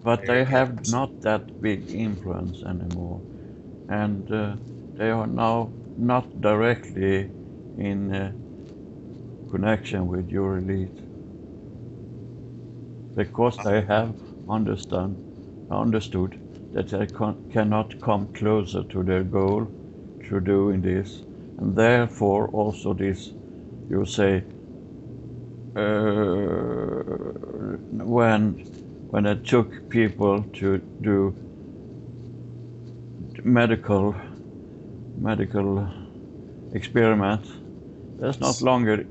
but they Very have interesting. not that big influence anymore, and they are now not directly in connection with your elite because Uh, they have understood that they cannot come closer to their goal through doing this, and therefore also this, you say, when I took people to do medical medical experiment, there's not yes. longer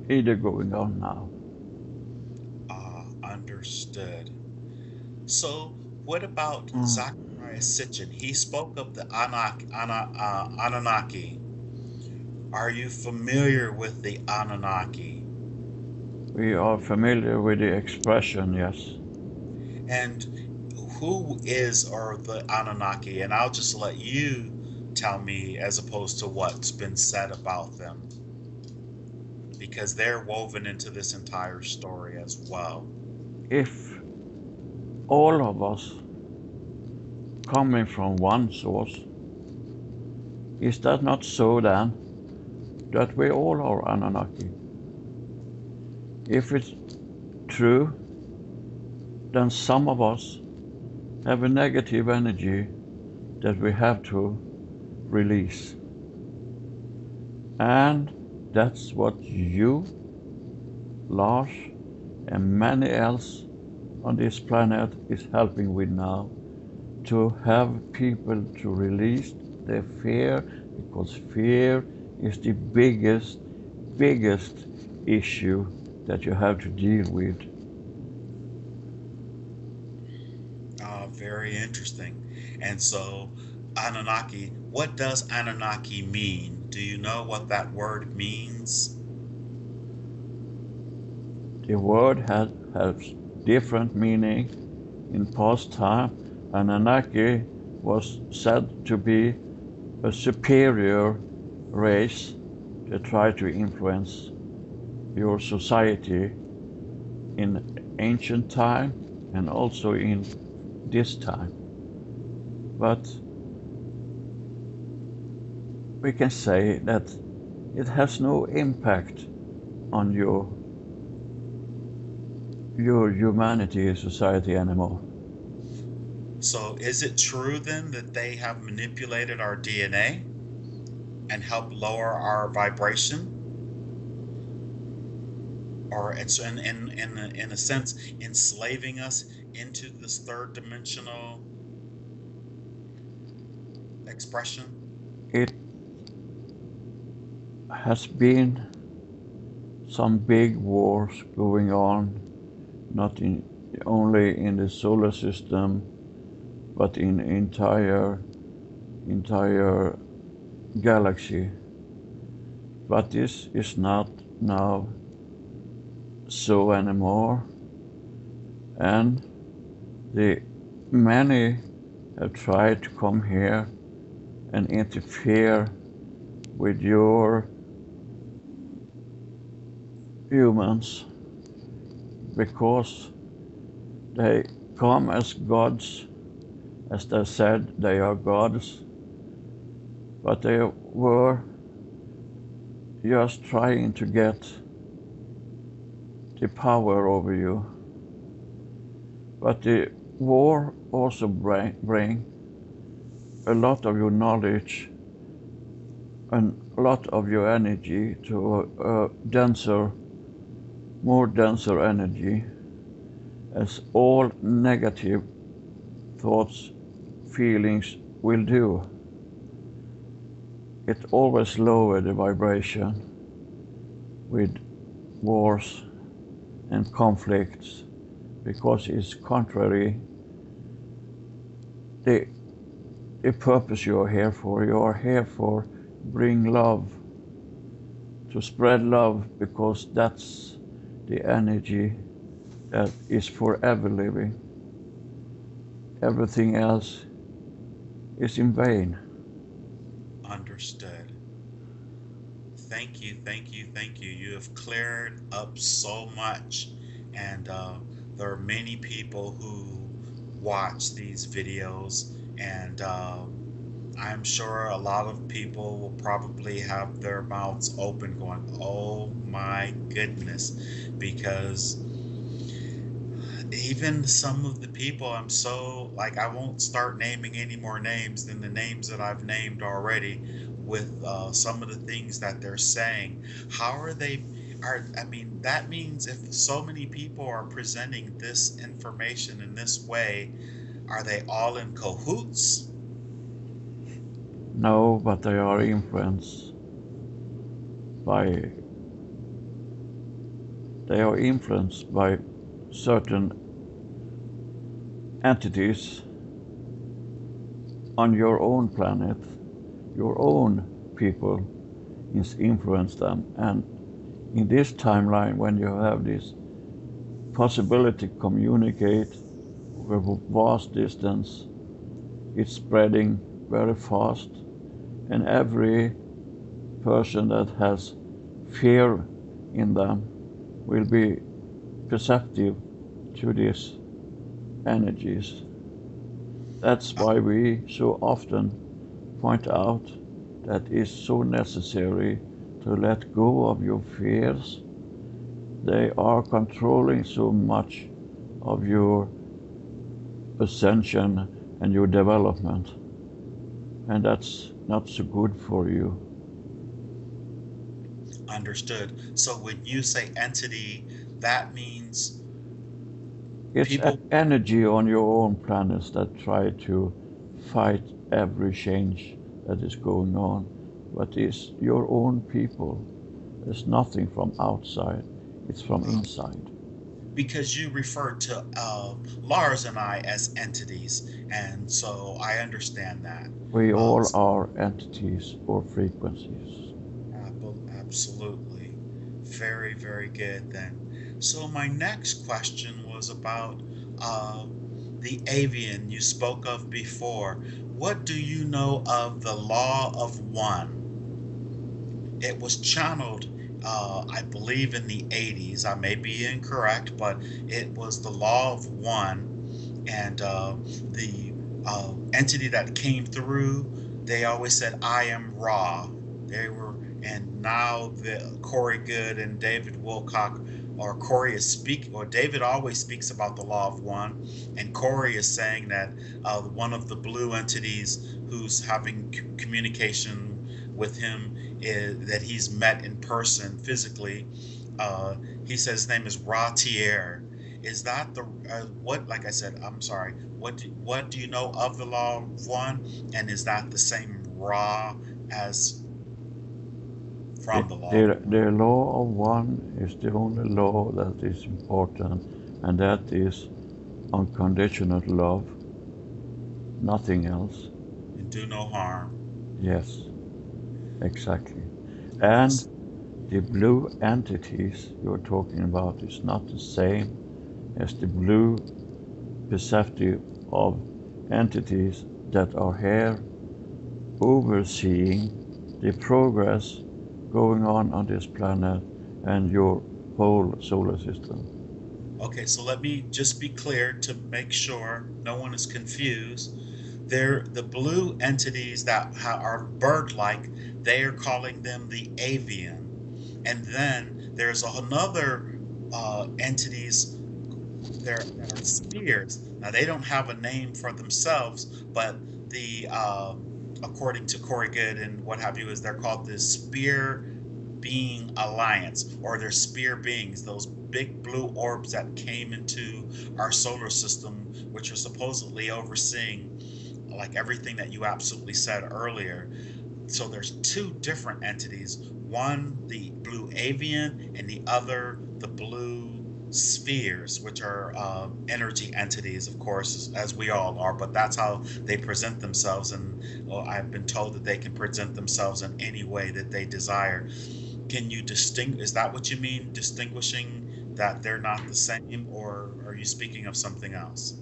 either going on now. Understood. So, what about Mm. Zachariah Sitchin? He spoke of the Anunnaki. Are you familiar with the Anunnaki? We are familiar with the expression, yes. And who is or the Anunnaki? And I'll just let you tell me as opposed to what's been said about them, because they're woven into this entire story as well. If all of us coming from one source, is that not so then that we all are Anunnaki? If it's true, then some of us have a negative energy that we have to release. And that's what you, Lars, and many else on this planet is helping with now, to have people to release their fear, because fear is the biggest issue that you have to deal with. Very interesting. And so, Anunnaki, what does Anunnaki mean? Do you know what that word means? The word has different meaning. In past time, Anunaki was said to be a superior race that tried to influence your society in ancient time and also in this time. But we can say that it has no impact on your humanity society anymore. So, is it true then that they have manipulated our DNA and helped lower our vibration? Or it's in a sense enslaving us into this third dimensional expression? It has been some big wars going on, not in, only in the solar system, but in entire galaxy. But this is not now so anymore, and the many have tried to come here and interfere with your humans because they come as gods, as they said they are gods, but they were just trying to get the power over you. But the war also bring a lot of your knowledge and a lot of your energy to a denser, more denser energy, as all negative thoughts, feelings will do. It always lowers the vibration with wars and conflicts because it's contrary the, the purpose you are here for. You are here for bring love, to spread love, because that's the energy that is forever living. Everything else is in vain. Understood. Thank you, thank you, thank you. You have cleared up so much. And there are many people who watch these videos, and I'm sure a lot of people will probably have their mouths open going, oh my goodness, because even some of the people I'm so like, I won't start naming any more names than the names that I've named already with some of the things that they're saying. How are they? I mean, that means if so many people are presenting this information in this way, are they all in cahoots? No, but they are influenced by certain entities on your own planet. Your own people influence them, and in this timeline, when you have this possibility to communicate over vast distance, it's spreading very fast, and every person that has fear in them will be perceptive to these energies. That's Uh, why we so often point out that it's so necessary to let go of your fears. They are controlling so much of your ascension and your development, and that's not so good for you. Understood. So when you say entity, that means It's people. energy on your own planets that try to fight every change that is going on, but it's your own people. There's nothing from outside, it's from uh, inside. because you refer to Lars and I as entities, and so I understand that. We Uh, all are entities or frequencies. Absolutely. Very, very good then. So my next question was about uh, the avian you spoke of before. What do you know of the law of one? It was channeled, I believe, in the 80s. I may be incorrect, but it was the law of one. And the entity that came through, they always said, I am Ra. They were, and now the Corey Good and David Wilcock, or Corey is speak, or David always speaks about the law of one, and Corey is saying that one of the blue entities who's having communication with him that he's met in person physically. Uh, he says his name is Ratier. Is that the what? Like I said, I'm sorry. What do you know of the law of one? And is that the same Ra as The, from the law of the, one? the law of one is the only law that is important, and that is unconditional love, nothing else. And do no harm. Yes, exactly. And the blue entities you're talking about is not the same as the blue perceptive of entities that are here overseeing the progress going on this planet and your whole solar system. Okay, so let me just be clear to make sure no one is confused. They're the blue entities that are bird-like. They are calling them the avian, and then there's another entities there that are spheres. Now they don't have a name for themselves, but the according to Corey Good and what have you, is they're called the Spear Being Alliance, or they're spear beings, those big blue orbs that came into our solar system, which are supposedly overseeing like everything that you absolutely said earlier. So there's two different entities, one the blue avian and the other the blue spheres, which are energy entities, of course, as we all are, but that's how they present themselves. And well, I've been told that they can present themselves in any way that they desire. Can you distinguish, is that what you mean, distinguishing that they're not the same, or are you speaking of something else?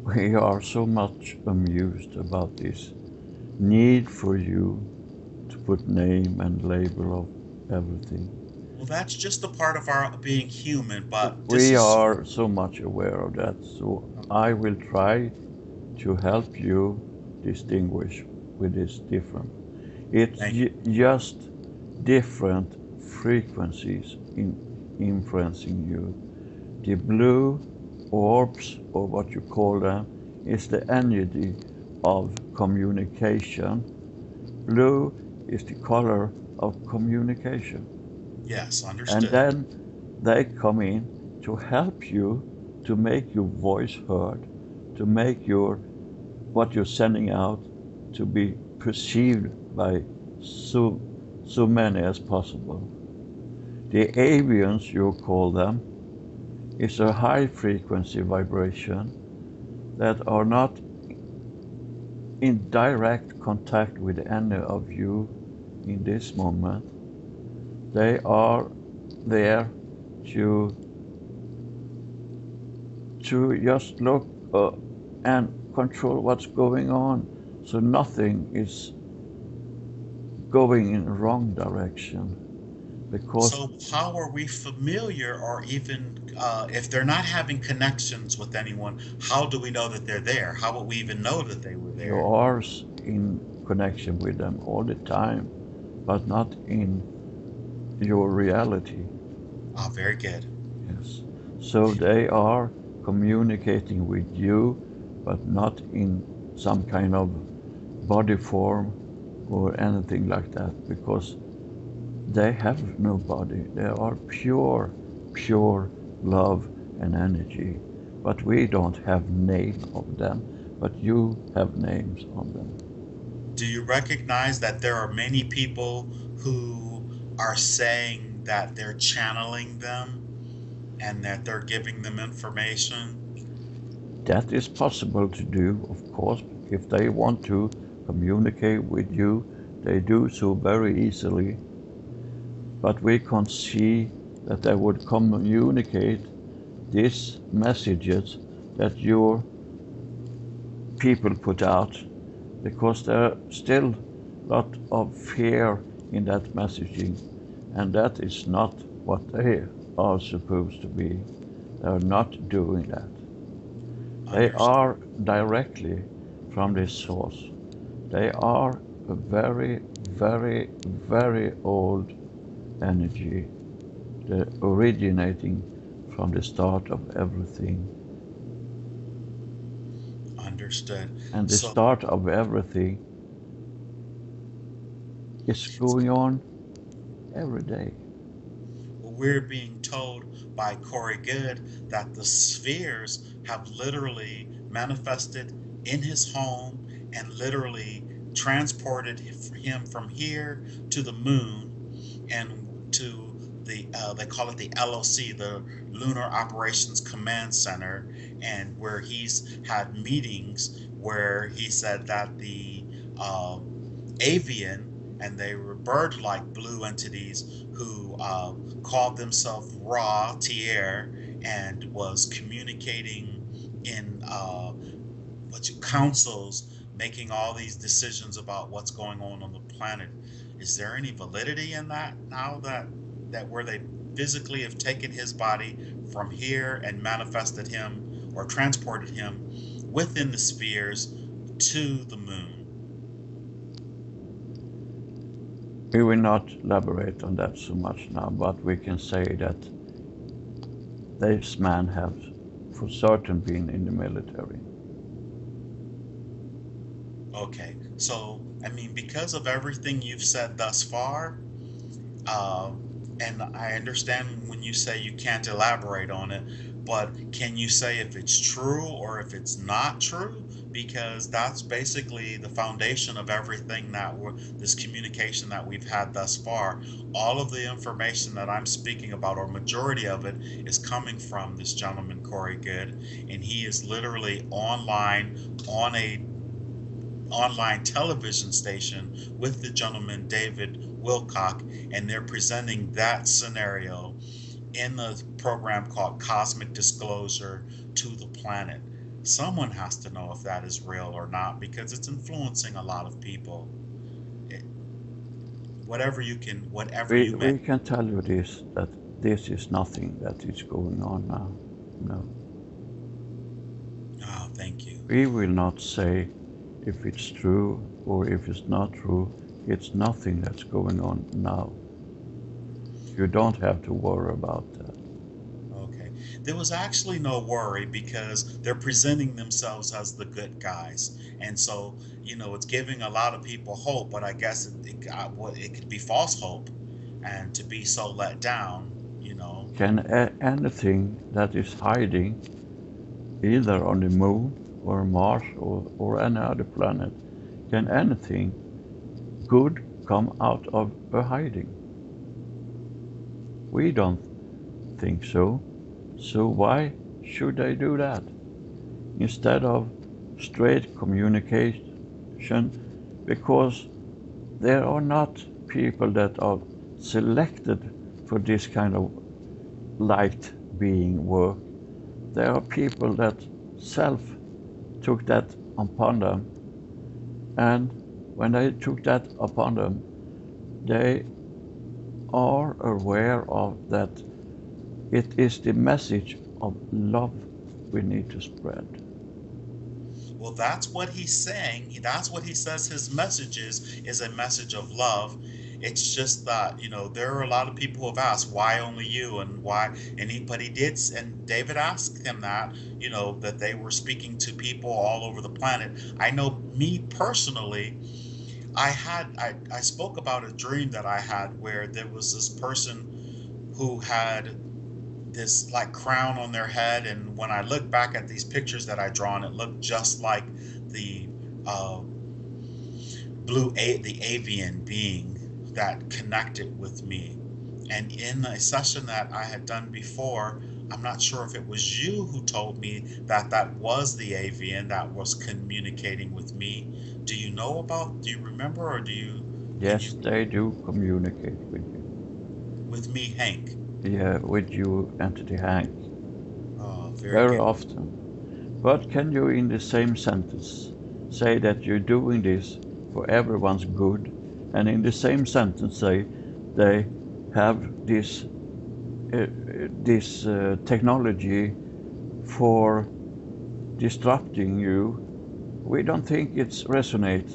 We are so much amused about this need for you to put name and label of everything. Well, that's just a part of our being human, but this We is are so much aware of that, so I will try to help you distinguish with this different. It's thank you. just different frequencies in influencing you. The blue orbs, or what you call them, is the energy of communication. Blue is the color of communication. Yes, And understood. then they come in to help you to make your voice heard, to make your what you're sending out to be perceived by so so many as possible. The avians, you call them, is a high frequency vibration that are not in direct contact with any of you in this moment. They are there to just look and control what's going on, so nothing is going in the wrong direction. Because So, how are we familiar, or even if they're not having connections with anyone, how do we know that they're there? How would we even know that they were you there? are in connection with them all the time, but not in your reality. Ah, very good. Yes. So they are communicating with you, but not in some kind of body form or anything like that, because they have no body. They are pure, pure love and energy. But we don't have name of them, but you have names on them. Do you recognize that there are many people who are saying that they're channeling them and that they're giving them information? That is possible to do, of course. If they want to communicate with you, they do so very easily. But we can't see that they would communicate these messages that your people put out, because there are still a lot of fear in that messaging, and that is not what they are supposed to be. They are not doing that. They Understood. are directly from this source. They are a very, very, very old energy, the originating from the start of everything. Understood. And the So, start of everything is going on every day. we're being told by Corey Good that the spheres have literally manifested in his home and literally transported him from here to the moon and to they call it the LOC, the Lunar Operations Command Center, and where he's had meetings where he said that the uh, avian and they were bird-like blue entities who called themselves Ra Tier and was communicating in what councils, making all these decisions about what's going on the planet. Is there any validity in that now that where they physically have taken his body from here and manifested him or transported him within the spheres to the moon? We will not elaborate on that so much now, but we can say that this man has for certain been in the military. Okay, so I mean, because of everything you've said thus far, uh, and I understand when you say you can't elaborate on it, but can you say if it's true or if it's not true? Because that's basically the foundation of everything that this communication that we've had thus far. All of the information that I'm speaking about, or majority of it, is coming from this gentleman, Corey Good, and he is literally online on a online television station with the gentleman David Wilcock, and they're presenting that scenario in a program called Cosmic Disclosure to the Planet. Someone has to know if that is real or not because it's influencing a lot of people. It, Whatever you can, whatever We, you may. we can tell you this, that this is nothing that is going on now. No. Oh, thank you. We will not say if it's true or if it's not true. It's nothing that's going on now. You don't have to worry about that. Okay. There was actually no worry because they're presenting themselves as the good guys. And so, it's giving a lot of people hope, but I guess it could be false hope and to be so let down, you know. Can anything that is hiding either on the moon or Mars or any other planet, can anything good come out of a hiding? We don't think so. So why should they do that? Instead of straight communication, because there are not people that are selected for this kind of light being work. There are people that self took that upon them, and when they took that upon them, they are aware of that it is the message of love we need to spread. Well, that's what he's saying. That's what he says his message is a message of love. It's just that, there are a lot of people who have asked, why only you and why, but he did, and David asked him that, that they were speaking to people all over the planet. I know me personally, I spoke about a dream that I had where there was this person who had this like crown on their head, and when I look back at these pictures that I drawn, it looked just like the uh, the avian being that connected with me. And in a session that I had done before, I'm not sure if it was you who told me that that was the avian that was communicating with me. Do you remember, or can Yes, you, they do communicate with you. with me, Hank? Yeah, with you, Entity Hank, Oh, very very good. often. But can you, in the same sentence, say that you're doing this for everyone's good, and in the same sentence say they have this technology for disrupting you? We don't think it's resonate.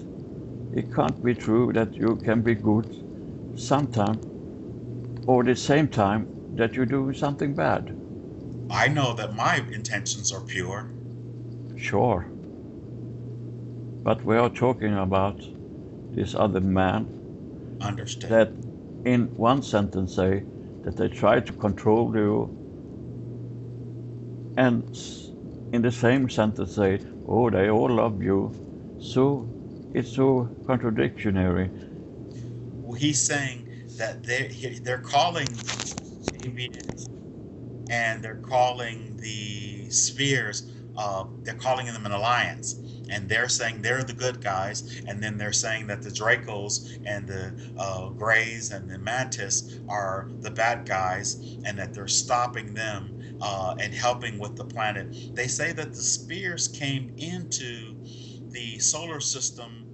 It can't be true that you can be good sometime or the same time that you're doing something bad. I know that my intentions are pure. Sure, but we are talking about this other man Understood. that in one sentence say that they try to control you, and in the same sentence say, oh, they all love you. So it's so contradictory. Well, he's saying that they're calling avians and they're calling the spheres. They're calling them an alliance, and they're saying they're the good guys, and then they're saying that the Dracos and the Greys and the Mantis are the bad guys, and that they're stopping them and helping with the planet. They say that the spheres came into the solar system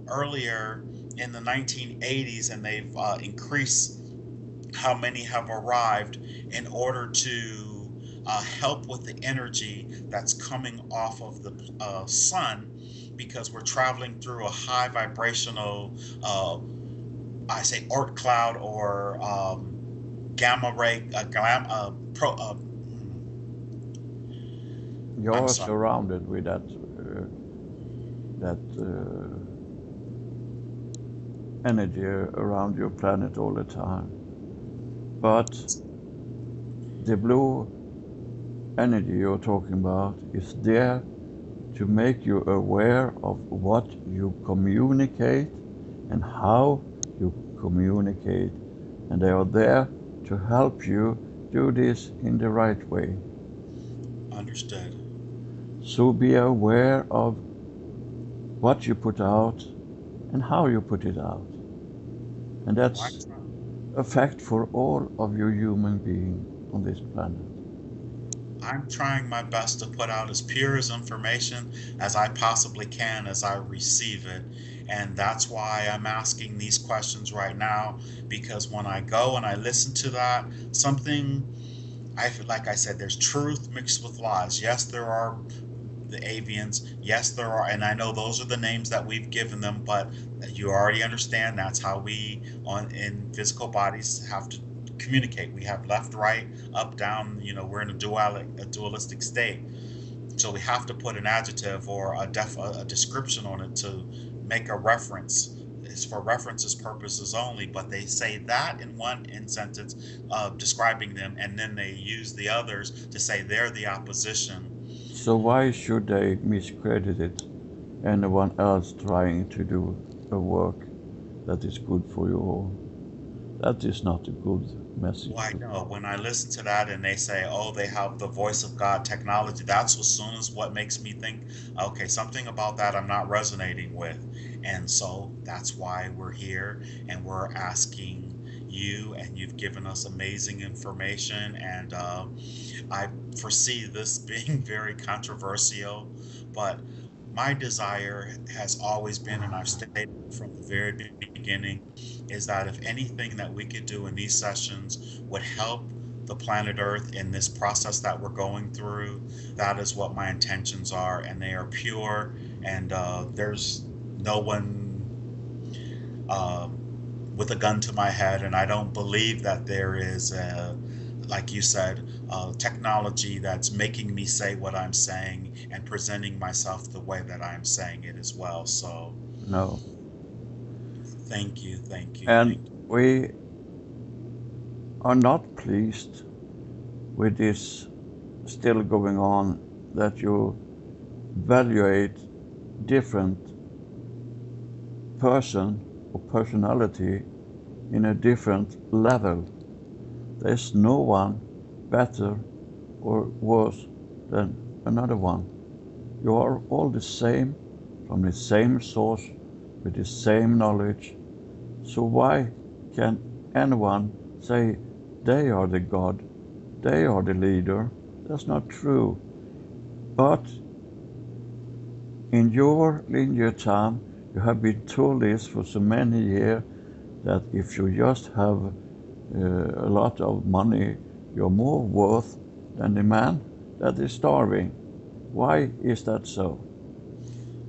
earlier in the 1980s, and they've increased how many have arrived in order to help with the energy that's coming off of the sun, because we're traveling through a high vibrational, I say, Oort cloud, or gamma ray, I'm You're sorry. surrounded with that energy around your planet all the time. But the blue energy you're talking about is there to make you aware of what you communicate and how you communicate, and they are there to help you do this in the right way. Understood. So be aware of what you put out and how you put it out. And Why? that's a fact for all of you human beings on this planet. I'm trying my best to put out as pure as information as I possibly can as I receive it. And that's why I'm asking these questions right now, because when I go and I listen to that, something like I said, there's truth mixed with lies. Yes, there are the avians. Yes, there are, and I know those are the names that we've given them, but you already understand that's how we on in physical bodies have to communicate. We have left, right, up, down. We're in a dualistic state, so we have to put an adjective or a description on it to make a reference. It's for references purposes only, but they say that in sentence, describing them, and then they use the others to say they're the opposition. So why should they miscredit it? Anyone else trying to do a work that is good for you all? That is not a good message. Well, I know when I listen to that and they say, oh, they have the voice of God technology, that's as soon as what makes me think, okay, something about that I'm not resonating with. And so that's why we're here and we're asking you, and you've given us amazing information. And I foresee this being very controversial, but my desire has always been, and I've stated from the very beginning, is that if anything that we could do in these sessions would help the planet Earth in this process that we're going through, that is what my intentions are, and they are pure. And there's no one with a gun to my head, and I don't believe that there is like you said, technology that's making me say what I'm saying and presenting myself the way that I'm saying it as well. So No. thank you, thank you, And thank you. we are not pleased with this still going on, that you evaluate different person or personality in a different level. There's no one better or worse than another one. You are all the same, from the same source, with the same knowledge. So why can anyone say they are the God, they are the leader? That's not true. But in your linear time, you have been told this for so many years, that if you just have a lot of money, you're more worth than the man that is starving. Why is that so?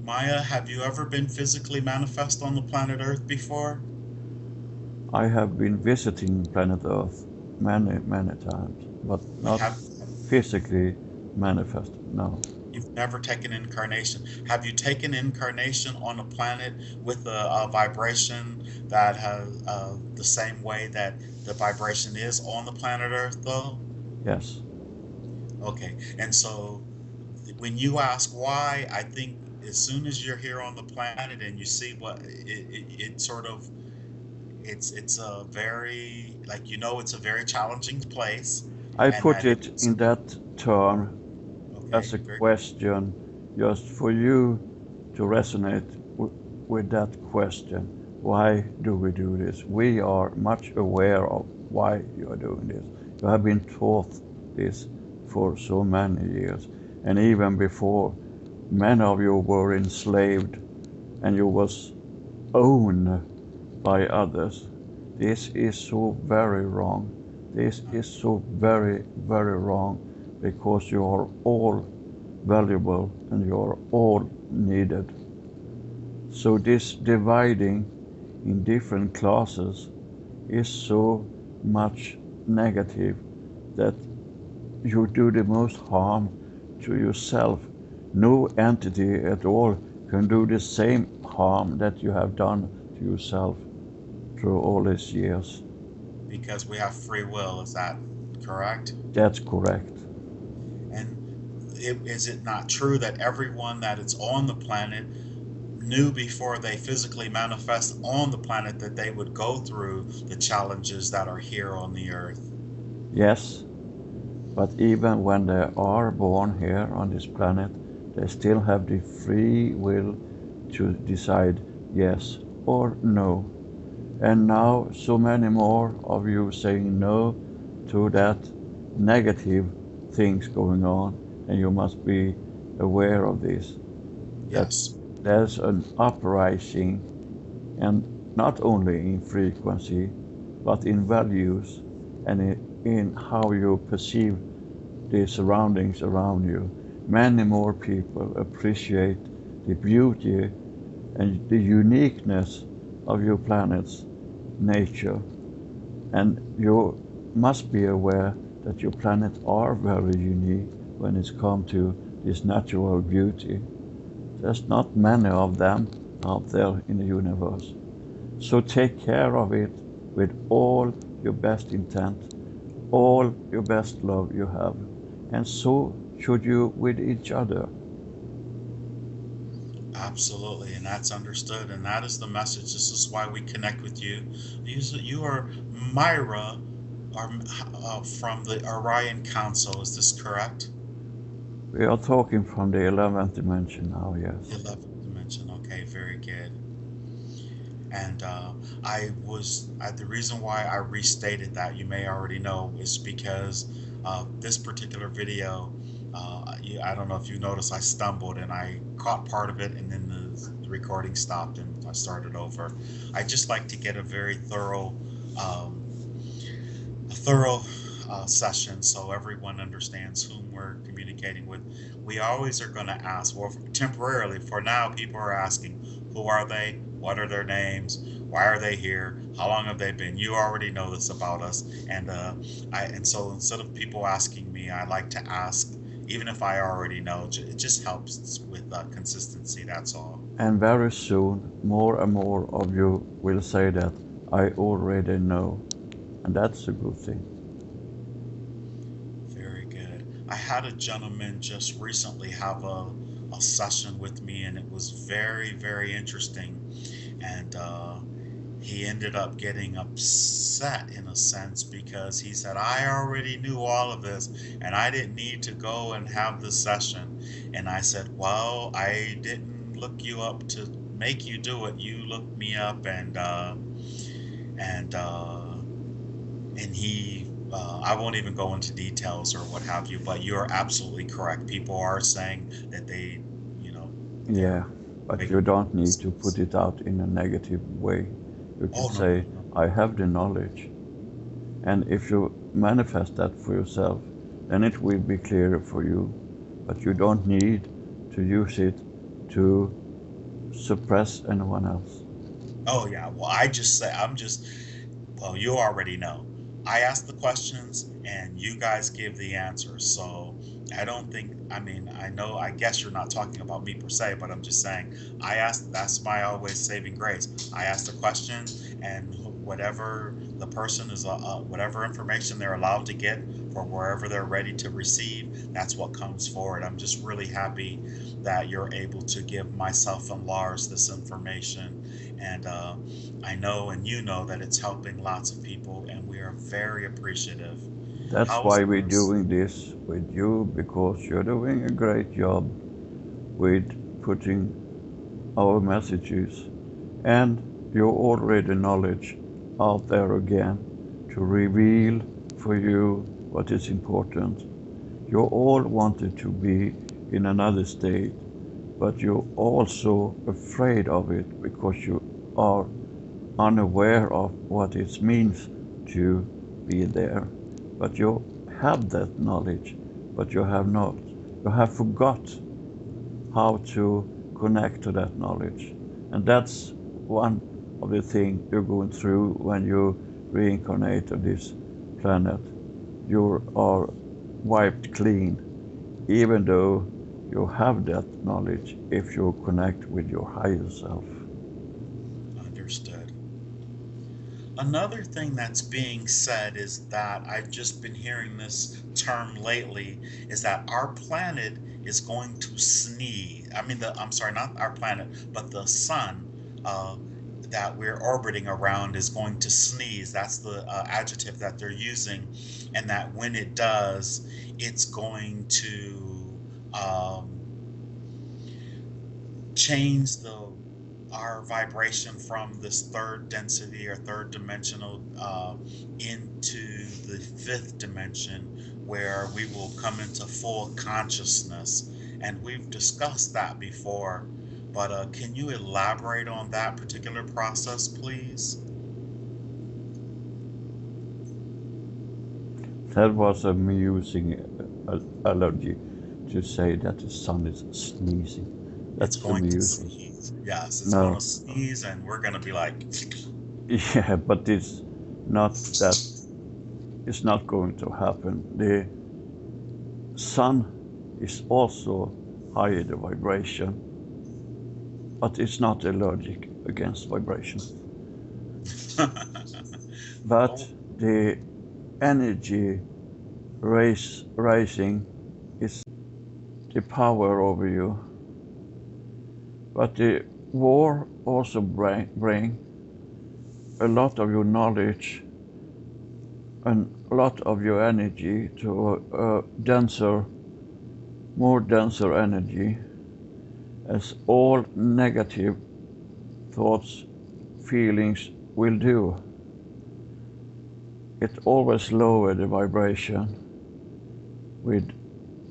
Maya, have you ever been physically manifest on the planet Earth before? I have been visiting planet Earth many, many times, but not Have physically manifested, no. You've never taken incarnation? Have you taken incarnation on a planet with a vibration that has the same way that the vibration is on the planet Earth, though? Yes. Okay, and so when you ask why, I think as soon as you're here on the planet and you see what it sort of, it's a very, like, it's a very challenging place, I and put that it it's in that term okay. as a Very question, just for you to resonate with that question. Why do we do this? We are much aware of why you are doing this. You have been taught this for so many years, and even before, many of you were enslaved and you was owned by others. This is so very wrong. This is so very, very wrong, because you are all valuable and you are all needed. So this dividing in different classes is so much negative, that you do the most harm to yourself. No entity at all can do the same harm that you have done to yourself through all these years. because we have free will. Is that correct? That's correct. And is it not true that everyone that is on the planet knew before they physically manifest on the planet that they would go through the challenges that are here on the earth? Yes, but even when they are born here on this planet, they still have the free will to decide yes or no. And now so many more of you saying no to that negative things going on, and you must be aware of this. That Yes. there's an uprising, and not only in frequency, but in values and in how you perceive the surroundings around you. Many more people appreciate the beauty and the uniqueness of your planet's nature, and you must be aware that your planet are very unique when it's come to this natural beauty. There's not many of them out there in the universe. So take care of it with all your best intent, all your best love you have, and so should you with each other. Absolutely, and that's understood, and that is the message. This is why we connect with you. You are Myra, from the Orion Council. Is this correct? We are talking from the 11th dimension now, The yes. 11th dimension. Okay, very good. And the reason why I restated that, you may already know, is because this particular video, I don't know if you noticed, I stumbled and I caught part of it, and then the recording stopped and I started over. I just like to get um, a thorough session so everyone understands whom we're communicating with. We always are going to ask, well, temporarily, for now, people are asking, who are they? What are their names? Why are they here? How long have they been? You already know this about us, and so instead of people asking me, I like to ask, even if I already know. It just helps with consistency. That's all. And very soon, more and more of you will say that I already know, and that's a good thing. Very good. I had a gentleman just recently have a session with me, and it was very, very interesting. And he ended up getting upset in a sense because he said, I already knew all of this and I didn't need to go and have the session. And I said, well, I didn't look you up to make you do it. You looked me up, and I won't even go into details or what have you, but you're absolutely correct. People are saying that you know, they're Yeah, but you making don't need to put decisions. it out in a negative way. You can Oh, no, no, say, no. I have the knowledge. And if you manifest that for yourself, then it will be clearer for you. But you don't need to use it to suppress anyone else. Oh, yeah. Well, I just say, well, you already know. I ask the questions and you guys give the answers. So I don't think, I mean, I guess you're not talking about me per se, but I'm just saying, that's my always saving grace. I ask the question, and whatever the person whatever information they're allowed to get for wherever they're ready to receive, that's what comes forward. I'm just really happy that you're able to give myself and Lars this information. And I know and you know that it's helping lots of people, and we are very appreciative. That's How is why we're Lars? doing this with you, because you're doing a great job with putting our messages and your already knowledge out there again to reveal for you what is important. You all wanted to be in another state, but you're also afraid of it because you are unaware of what it means to be there. But you have that knowledge, but you have not. You have forgot how to connect to that knowledge. And that's one of the things you're going through when you reincarnate on this planet. You are wiped clean, even though you have that knowledge if you connect with your higher self. Understood. Another thing that's being said is that I've just been hearing this term lately, is that our planet is going to sneeze. I'm sorry, not our planet, but the sun uh, that we're orbiting around is going to sneeze. That's the adjective that they're using, and that when it does, it's going to change the our vibration from this third density or third dimensional into the fifth dimension, where we will come into full consciousness. And we've discussed that before, but can you elaborate on that particular process, please? That was amusing allergy to say that the sun is sneezing. It's That's going to amusing. sneeze. Yes, it's going No, to sneeze, and we're going to be like, yeah, but it's not that. It's not going to happen. The sun is also higher the vibration, but it's not allergic against vibration. But oh, the energy rising is the power over you. But the war also bring a lot of your knowledge and a lot of your energy to a denser, more denser energy, as all negative thoughts, feelings will do. It always lowers the vibration with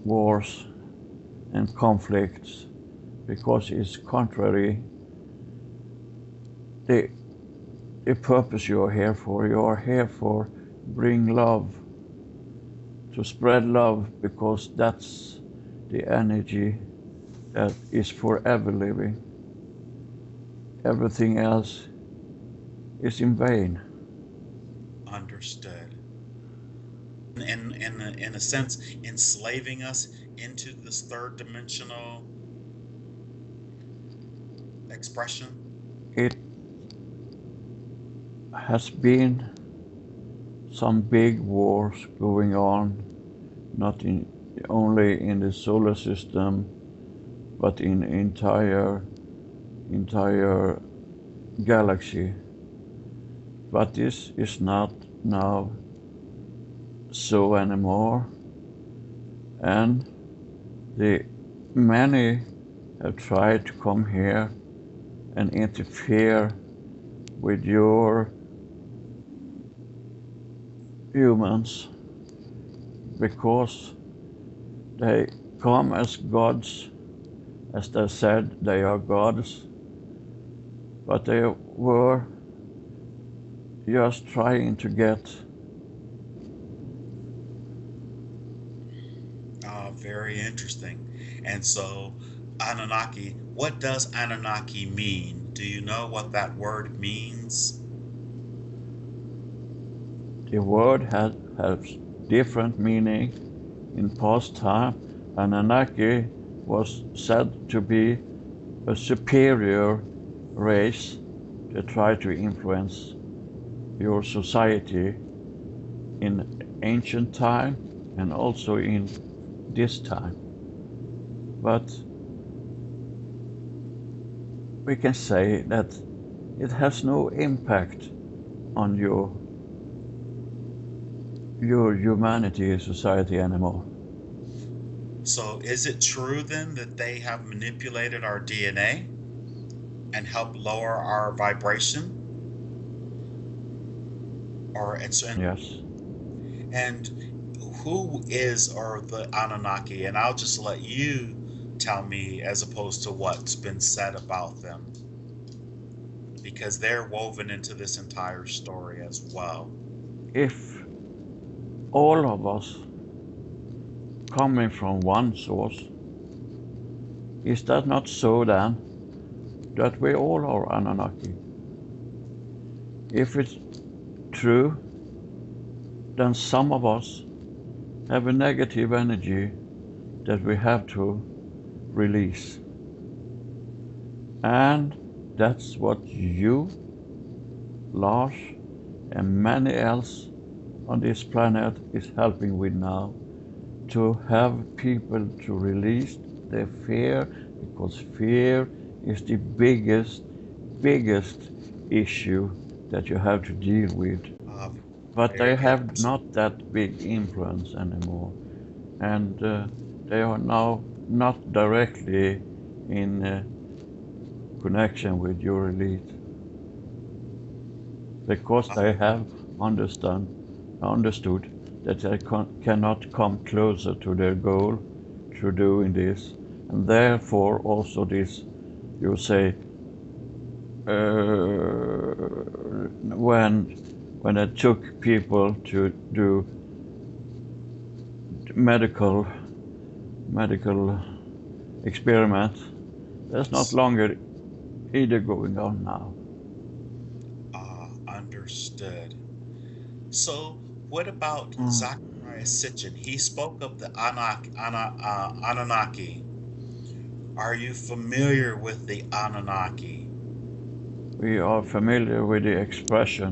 wars and conflicts because it's contrary the, the purpose you are here for. You are here for bring love, to spread love, because that's the energy that is forever living. Everything else is in vain. understood. In a sense, enslaving us into this third dimensional expression. It has been some big wars going on, not only in the solar system, but in entire galaxy. But this is not now so anymore, and the many have tried to come here and interfere with your humans because they come as gods, as they said they are gods, but they were just trying to get. Very interesting. And so, Anunnaki, what does Anunnaki mean? Do you know what that word means? The word has different meaning. In past time, Anunaki was said to be a superior race that tried to influence your society in ancient time and also in this time. But we can say that it has no impact on your humanity society anymore. So, is it true then that they have manipulated our DNA and helped lower our vibration? Or it's Yes. and who is or the Anunnaki? And I'll just let you tell me as opposed to what's been said about them, because they're woven into this entire story as well. If all of us coming from one source, is that not so then that we all are Anunnaki? If it's true, then some of us have a negative energy that we have to release. And that's what you, Lars, and many else on this planet is helping with now, to have people to release their fear, because fear is the biggest issue that you have to deal with. Uh, But they very have interesting. not that big influence anymore, and they are now not directly in connection with your elite, because Uh, they have understood that they cannot come closer to their goal through doing this, and therefore also this, you say, when they took people to do medical experiments, there's not longer either going on now. Understood. So, what about Zachariah Sitchin? He spoke of the Anunnaki. Are you familiar with the Anunnaki? We are familiar with the expression